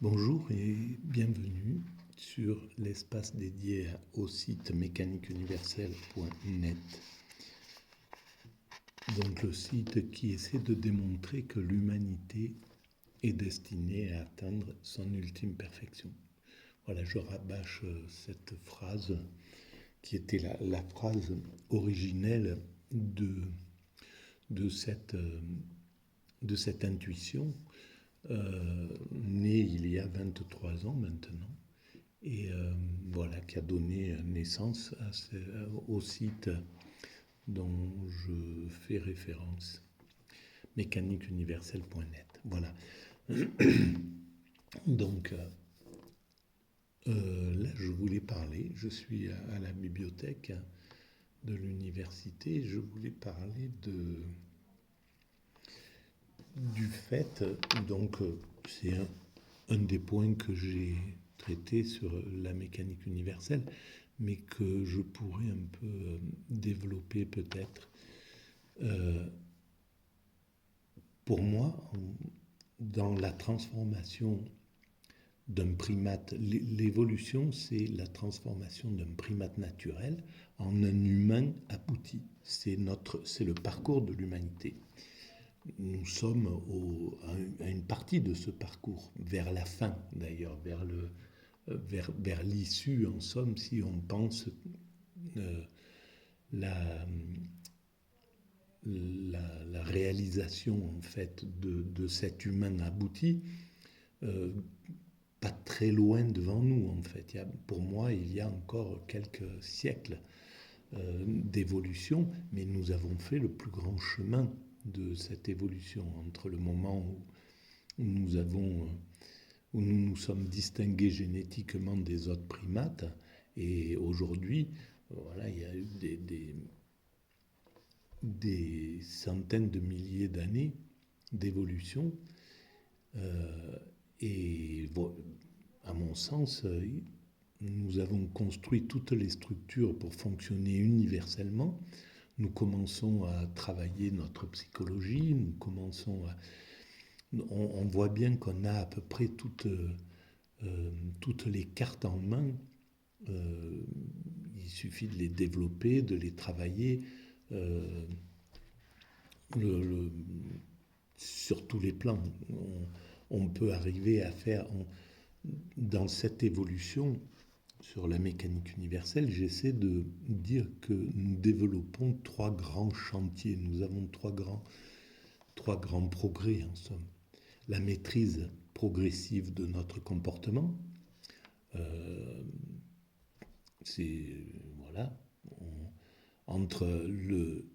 Bonjour et bienvenue sur l'espace dédié au site mécaniqueuniverselle.net. Donc le site qui essaie de démontrer que l'humanité est destinée à atteindre son ultime perfection. Voilà, je rabâche cette phrase qui était la phrase originelle de cette intuition, née il y a 23 ans maintenant. Et voilà, qui a donné naissance au site dont je fais référence, mécaniqueuniverselle.net. Voilà. Donc là, je voulais parler, je suis à la bibliothèque de l'université, je voulais parler du fait, donc c'est un des points que j'ai traité sur la mécanique universelle, mais que je pourrais un peu développer peut-être. Pour moi, dans la transformation d'un primate, l'évolution, c'est la transformation d'un primate naturel en un humain abouti. C'est le parcours de l'humanité. Nous sommes à une partie de ce parcours, vers la fin d'ailleurs, vers l'issue en somme, si on pense la réalisation en fait de cet humain abouti, pas très loin devant nous en fait. Pour moi, il y a encore quelques siècles d'évolution, mais nous avons fait le plus grand chemin de cette évolution entre le moment où où nous nous sommes distingués génétiquement des autres primates et aujourd'hui, voilà, il y a eu des centaines de milliers d'années d'évolution et à mon sens, nous avons construit toutes les structures pour fonctionner universellement. Nous commençons à travailler notre psychologie, on voit bien qu'on a à peu près toutes les cartes en main. Il suffit de les développer, de les travailler sur tous les plans. On peut arriver à faire, dans cette évolution, sur la mécanique universelle, j'essaie de dire que nous développons trois grands chantiers. Nous avons trois grands progrès en somme. La maîtrise progressive de notre comportement. C'est voilà, entre le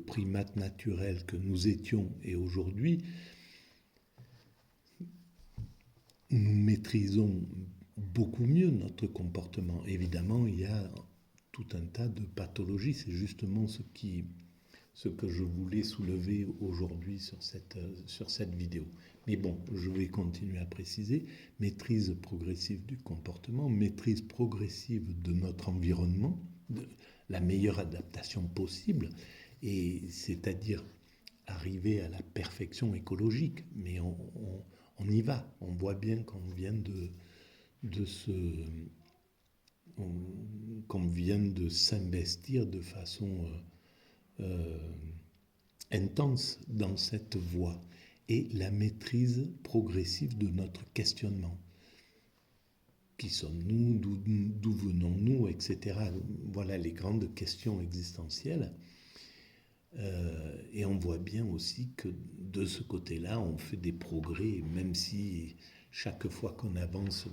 primate naturel que nous étions et aujourd'hui, nous maîtrisons beaucoup mieux notre comportement. Évidemment, il y a tout un tas de pathologies. C'est justement ce que je voulais soulever aujourd'hui sur cette vidéo. Mais bon, je vais continuer à préciser. Maîtrise progressive du comportement, maîtrise progressive de notre environnement, de la meilleure adaptation possible, et c'est-à-dire arriver à la perfection écologique. Mais on y va. On voit bien qu'on vient qu'on vient de s'investir de façon intense dans cette voie et la maîtrise progressive de notre questionnement. Qui sommes-nous, d'où venons-nous, etc. Voilà les grandes questions existentielles. Et on voit bien aussi que de ce côté-là, on fait des progrès, même si chaque fois qu'on avance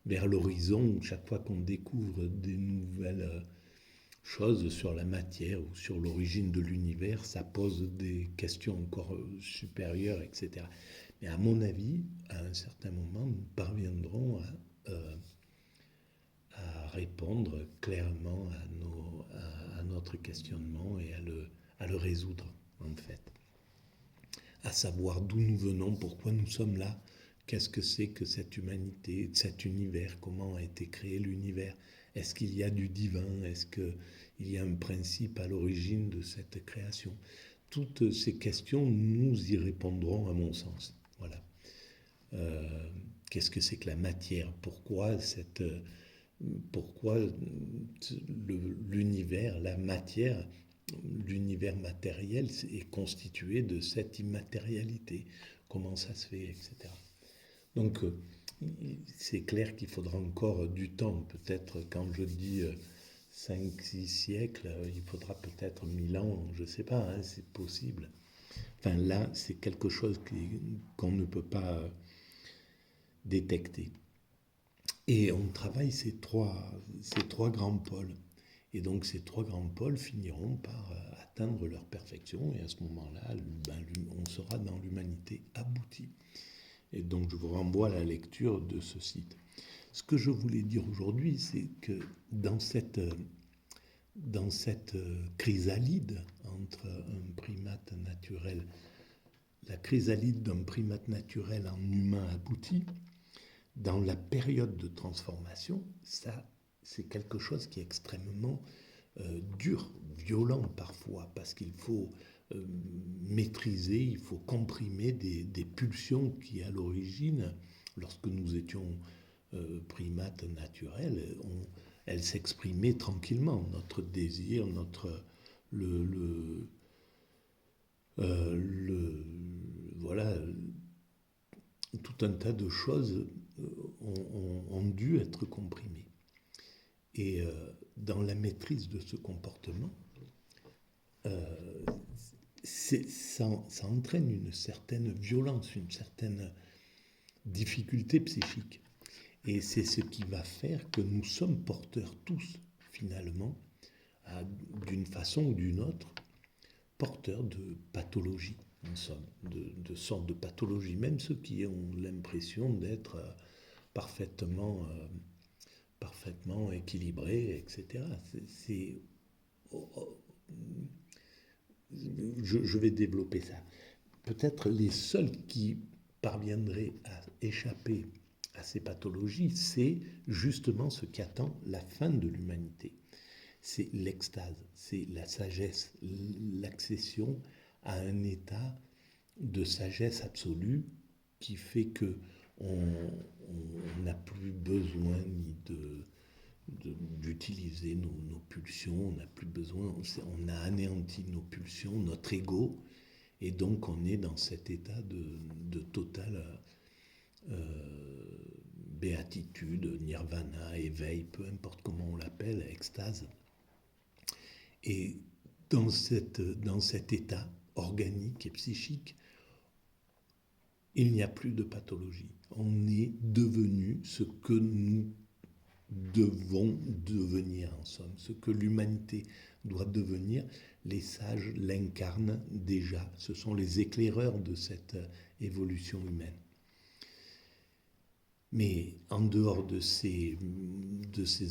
vers l'horizon, chaque fois qu'on découvre des nouvelles choses sur la matière ou sur l'origine de l'univers, ça pose des questions encore supérieures, etc. Mais à mon avis, à un certain moment, nous parviendrons à répondre clairement à notre questionnement et à le résoudre, en fait. À savoir d'où nous venons, pourquoi nous sommes là, qu'est-ce que c'est que cette humanité, cet univers, comment a été créé l'univers, est-ce qu'il y a du divin, est-ce qu'il y a un principe à l'origine de cette création. Toutes ces questions, nous y répondrons à mon sens. Voilà. Qu'est-ce que c'est que la matière? Pourquoi l'univers, la matière, l'univers matériel est constitué de cette immatérialité? Comment ça se fait, etc. Donc, c'est clair qu'il faudra encore du temps. Peut-être quand je dis 5-6 siècles, il faudra peut-être 1000 ans, je ne sais pas, hein, c'est possible. Enfin, là, c'est quelque chose qu'on ne peut pas détecter. Et on travaille ces trois grands pôles. Et donc ces trois grands pôles finiront par atteindre leur perfection. Et à ce moment-là, on sera dans l'humanité aboutie. Et donc je vous renvoie à la lecture de ce site. Ce que je voulais dire aujourd'hui, c'est que dans cette chrysalide entre un primate naturel, la chrysalide d'un primate naturel en humain abouti, dans la période de transformation, ça, c'est quelque chose qui est extrêmement dur, violent parfois, parce qu'il faut maîtriser, il faut comprimer des pulsions qui, à l'origine, lorsque nous étions primates naturels, elles s'exprimaient tranquillement. Notre désir, voilà, tout un tas de choses ont dû être comprimées. Et dans la maîtrise de ce comportement, ça entraîne une certaine violence, une certaine difficulté psychique. Et c'est ce qui va faire que nous sommes porteurs tous, finalement, d'une façon ou d'une autre, porteurs de pathologies, en somme, de sortes de pathologies, même ceux qui ont l'impression d'être parfaitement équilibrés, etc. Je vais développer ça. Peut-être les seuls qui parviendraient à échapper à ces pathologies, c'est justement ce qui attend la fin de l'humanité. C'est l'extase, c'est la sagesse, l'accession à un état de sagesse absolue qui fait que on n'a plus besoin ni d'utiliser nos pulsions, on n'a plus besoin, on a anéanti nos pulsions, notre ego, et donc on est dans cet état de totale béatitude, nirvana, éveil, peu importe comment on l'appelle, extase. Et dans cet état organique et psychique, il n'y a plus de pathologie. On est devenu ce que nous devons devenir, en somme, ce que l'humanité doit devenir. Les sages l'incarnent déjà. Ce sont les éclaireurs de cette évolution humaine. Mais en dehors de ces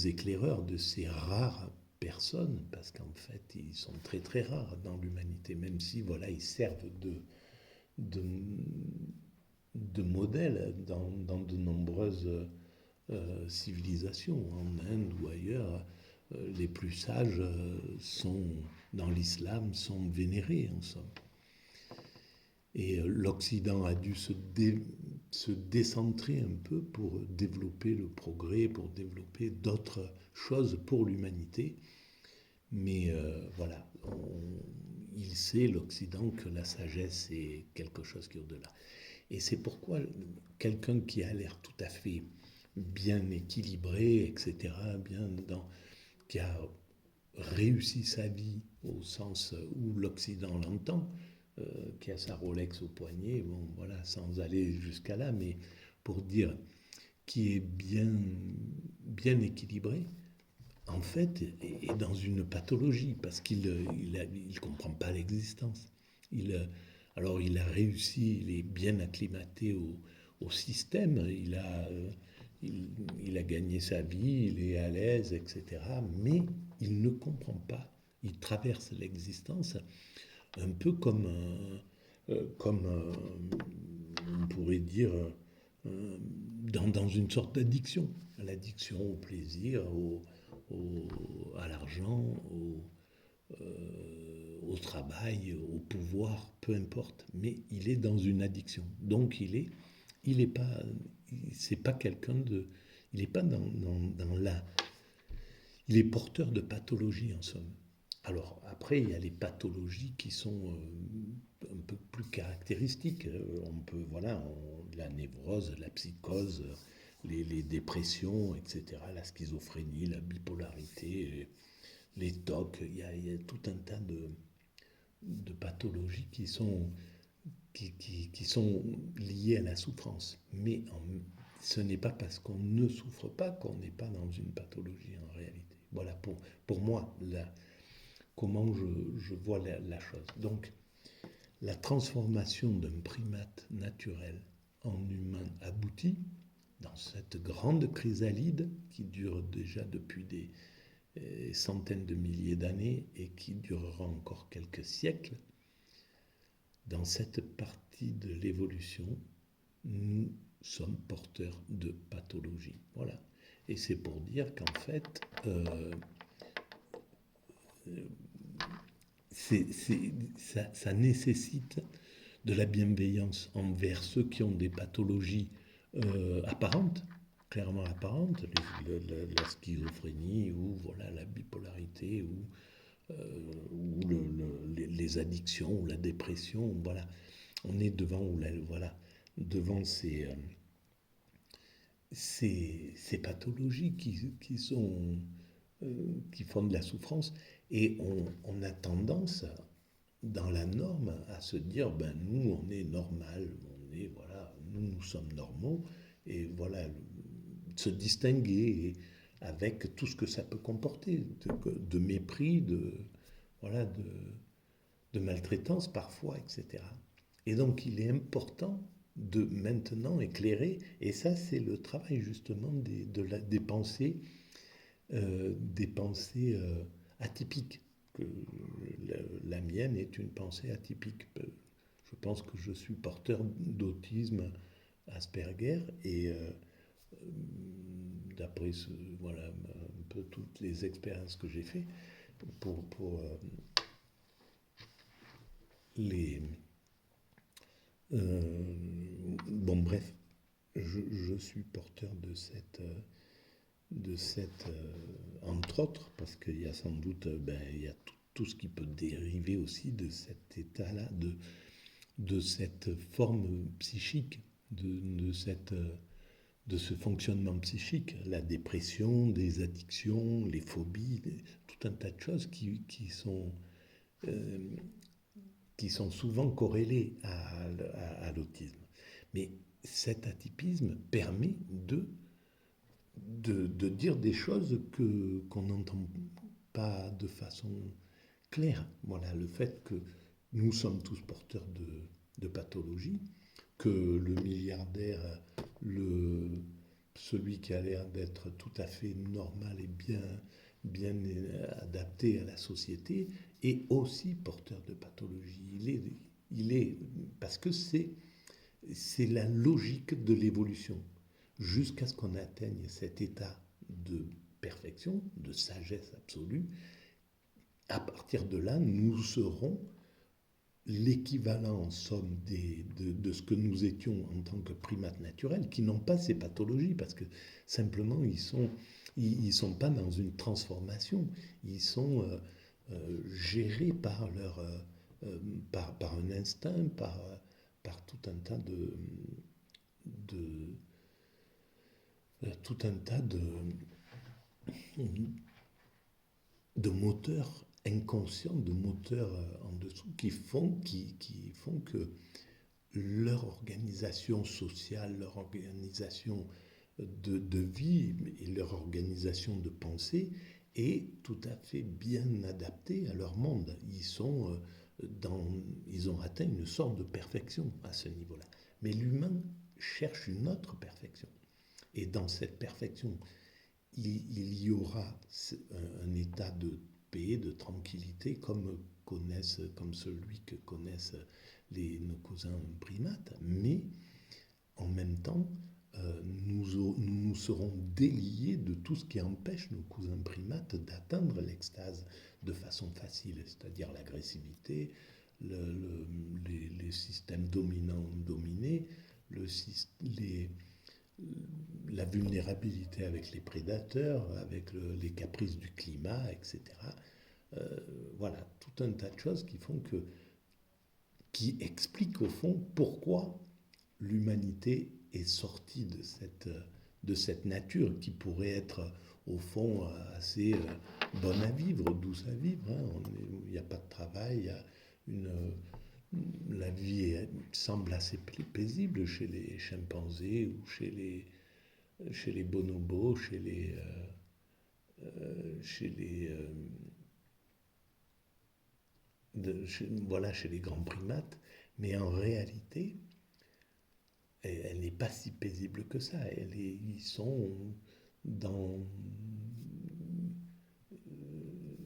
éclaireurs, de ces rares personnes, parce qu'en fait, ils sont très très rares dans l'humanité, même si voilà, ils servent de modèle dans de nombreuses civilisations, en Inde ou ailleurs. Les plus sages dans l'islam sont vénérés, en somme. Et l'Occident a dû se décentrer un peu pour développer le progrès, pour développer d'autres choses pour l'humanité. Mais voilà, il sait, l'Occident, que la sagesse est quelque chose qui est au-delà. Et c'est pourquoi quelqu'un qui a l'air tout à fait bien équilibré, etc., qui a réussi sa vie au sens où l'Occident l'entend, qui a sa Rolex au poignet, bon voilà, sans aller jusqu'à là, mais pour dire qui est bien équilibré, en fait, est dans une pathologie, parce qu'il ne comprend pas l'existence. Alors il a réussi, il est bien acclimaté au système, il a gagné sa vie, il est à l'aise, etc. Mais il ne comprend pas. Il traverse l'existence un peu comme on pourrait dire, dans une sorte d'addiction. L'addiction au plaisir, à l'argent, au travail, au pouvoir, peu importe. Mais il est dans une addiction. Donc il est il est pas, c'est pas quelqu'un de, il n'est pas dans la, il est porteur de pathologie en somme. Alors après, il y a les pathologies qui sont un peu plus caractéristiques. On peut, voilà, la névrose, la psychose, les dépressions, etc., la schizophrénie, la bipolarité, les TOC. Il y a tout un tas de pathologies qui sont liées à la souffrance. Mais ce n'est pas parce qu'on ne souffre pas qu'on n'est pas dans une pathologie en réalité. Voilà pour moi comment je vois la chose. Donc, la transformation d'un primate naturel en humain abouti, dans cette grande chrysalide qui dure déjà depuis des centaines de milliers d'années et qui durera encore quelques siècles, dans cette partie de l'évolution, nous sommes porteurs de pathologies. Voilà. Et c'est pour dire qu'en fait, ça nécessite de la bienveillance envers ceux qui ont des pathologies apparentes, clairement apparentes, la schizophrénie ou voilà, la bipolarité ou les addictions ou la dépression. Voilà. On est devant, voilà, devant ces pathologies qui font de la souffrance et on a tendance dans la norme à se dire ben nous on est normal, on est voilà, nous sommes normaux et voilà se distinguer avec tout ce que ça peut comporter de mépris, voilà de maltraitance parfois, etc. Et donc il est important de maintenant éclairer, et ça c'est le travail justement des pensées atypiques. Que la mienne est une pensée atypique. Je pense que je suis porteur d'autisme Asperger et d'après voilà, un peu toutes les expériences que j'ai faites pour les... bon bref, je suis porteur de cette entre autres, parce qu'il y a sans doute il y a tout ce qui peut dériver aussi de cet état-là, de cette forme psychique, de ce fonctionnement psychique, la dépression, des addictions, les phobies, tout un tas de choses euh, qui sont souvent corrélées à l'autisme. Mais cet atypisme permet de dire des choses qu'on n'entend pas de façon claire. Voilà, le fait que nous sommes tous porteurs de pathologies, que le milliardaire, celui qui a l'air d'être tout à fait normal et bien adapté à la société, est aussi porteur de pathologies. Parce que c'est la logique de l'évolution jusqu'à ce qu'on atteigne cet état de perfection, de sagesse absolue. À partir de là, nous serons l'équivalent en somme de ce que nous étions en tant que primates naturels, qui n'ont pas ces pathologies, parce que simplement ils sont pas dans une transformation, ils sont gérés par par un instinct, par tout un tas de tout un tas de moteurs inconscients, de moteurs en dessous qui font que leur organisation sociale, leur organisation de vie et leur organisation de pensée est tout à fait bien adaptée à leur monde. Ils ont atteint une sorte de perfection à ce niveau-là. Mais l'humain cherche une autre perfection. Et dans cette perfection, il y aura un état de paix, de tranquillité, comme celui que connaissent nos cousins primates, mais en même temps, nous serons déliés de tout ce qui empêche nos cousins primates d'atteindre l'extase de façon facile, c'est-à-dire l'agressivité, les systèmes dominants-dominés, le, les, la vulnérabilité avec les prédateurs, avec les caprices du climat, etc. Voilà, tout un tas de choses qui expliquent au fond pourquoi l'humanité est sortie de cette nature qui pourrait être au fond assez bonne à vivre, douce à vivre. Hein. Il n'y a pas de travail, la vie semble assez paisible chez les chimpanzés ou chez les bonobos, voilà, chez les grands primates. Mais en réalité, elle n'est pas si paisible que ça. Ils sont dans.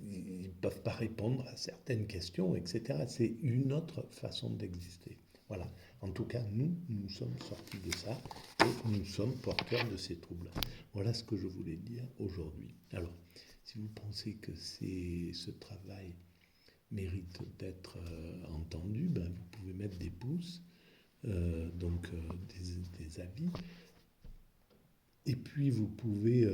Ils ne peuvent pas répondre à certaines questions, etc. C'est une autre façon d'exister. Voilà. En tout cas, nous sommes sortis de ça et nous sommes porteurs de ces troubles. Voilà ce que je voulais dire aujourd'hui. Alors, si vous pensez que ce travail mérite d'être entendu, ben, vous pouvez mettre des pouces, des avis. Et puis vous pouvez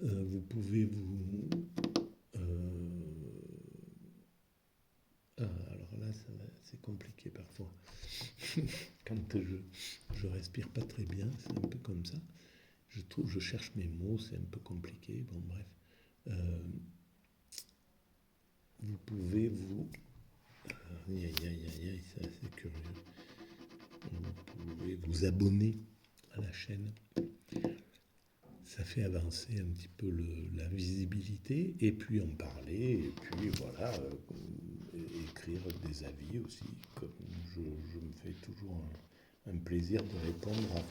vous pouvez vous alors là c'est compliqué parfois quand je respire pas très bien, c'est un peu comme ça. Je cherche mes mots, c'est un peu compliqué. Bon bref, vous pouvez vous c'est assez curieux. Vous pouvez vous abonner à la chaîne. Ça fait avancer un petit peu la visibilité, et puis en parler, et puis voilà, écrire des avis aussi. Comme je me fais toujours un plaisir de répondre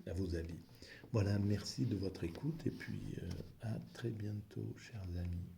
à vos avis. Voilà, merci de votre écoute, et puis à très bientôt, chers amis.